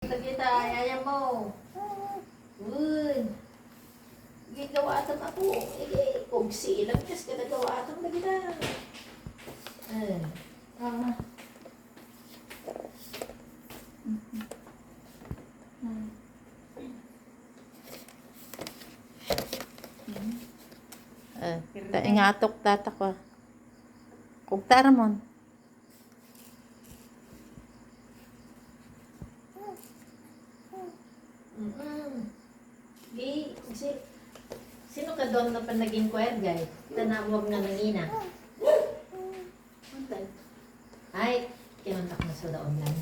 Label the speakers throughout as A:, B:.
A: Kita, yaya mo. Uy. Gigawa atam ako. Kung silang kas ka nagawa atam na kita.
B: Ingatok tata ko. Kung taramon.
A: Sino ka doon na pa naging choir guy? Tanawag na nangina. Ay, kinontak na sa online.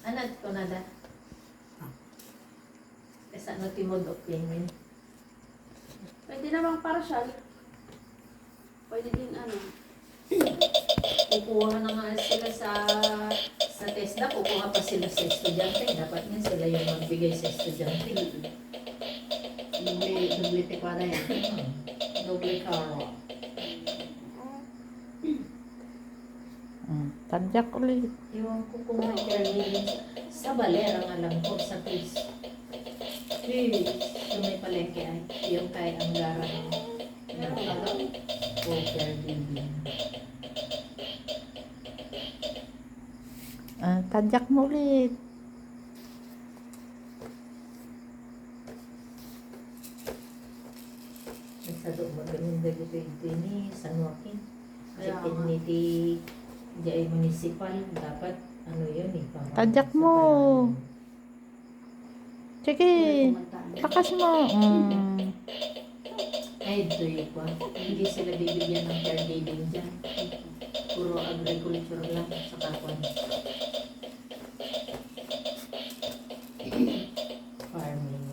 A: Ano ko na da? Kasi ano timodok yun?
C: Pwede namang partial. Pwede din ano.
A: Kukuha na nga sila sa TESDA, kukuha pa sila sa estudyante. Dapat nga sila yung magbigay sa estudyante.
C: Dublete pa na yan. Doble karo.
B: Tadyak ulit.
A: Yung kung may karamihan sa baler ang alam ko, sa place. Yung may palengke ay, yung kay ang garang poker building.
B: Tadyak mo ulit.
A: Sa doon ba ganun dito ni San Joaquin? Kasi
C: Kaya nga.
A: community Jai municipal, dapat ano yun eh.
B: Tadyak mo. Sige. Lakas mo.
A: Ay, ito yung pa. Hindi sila bibigyan ng caregiving dyan. Puro agriculture lang sa kakuan. Farming.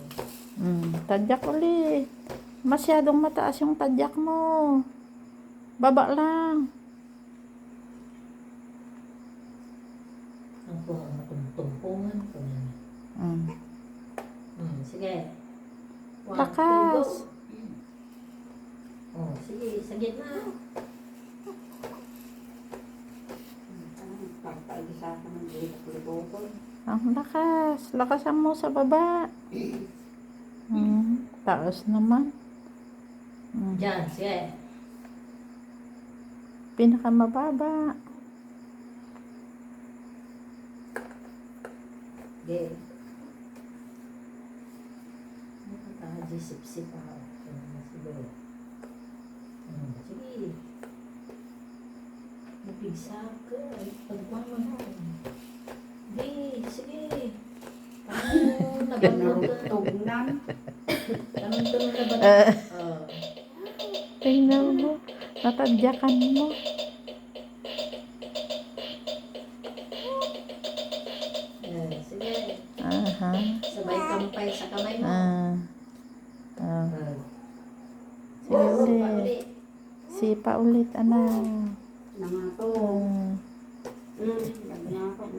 B: Tadyak ulit. Masyadong mataas yung tadyak mo. Baba lang.
A: Ang kung tumpungan ko na. Sige. 1, 2,
B: Lakas.
A: go. Oh, sige, sa gitna.
B: Ang lakas. Lakasan mo sa baba. Taas naman.
A: Diyan, sige.
B: Pinakamababa.
A: Okay. Nakaka-sip-sip ako. Siguro. Sige. Nabigsa ka. Pagkuhan mo na. Sige. Ano, nabanog ka. Tanong-tanong na ba?
B: Tingnan mo. Natadyakan mo.
A: Sige.
B: Aha.
A: Sabay kampay sa kamay mo.
B: Sige ulit. Sipa ulit, anak.
C: Nangato.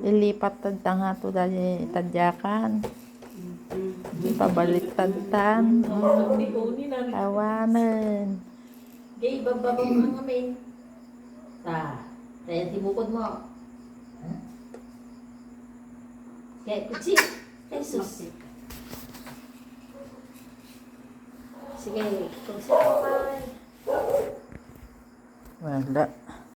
B: Ilipat nga to dali tadyakan. Pabalik tadtan. Tawanan.
A: Okay, bababang ang amin. Kaya tibukod mo. Kaya kutsi. Jesus. Sige, kung sino ka.
B: Wala.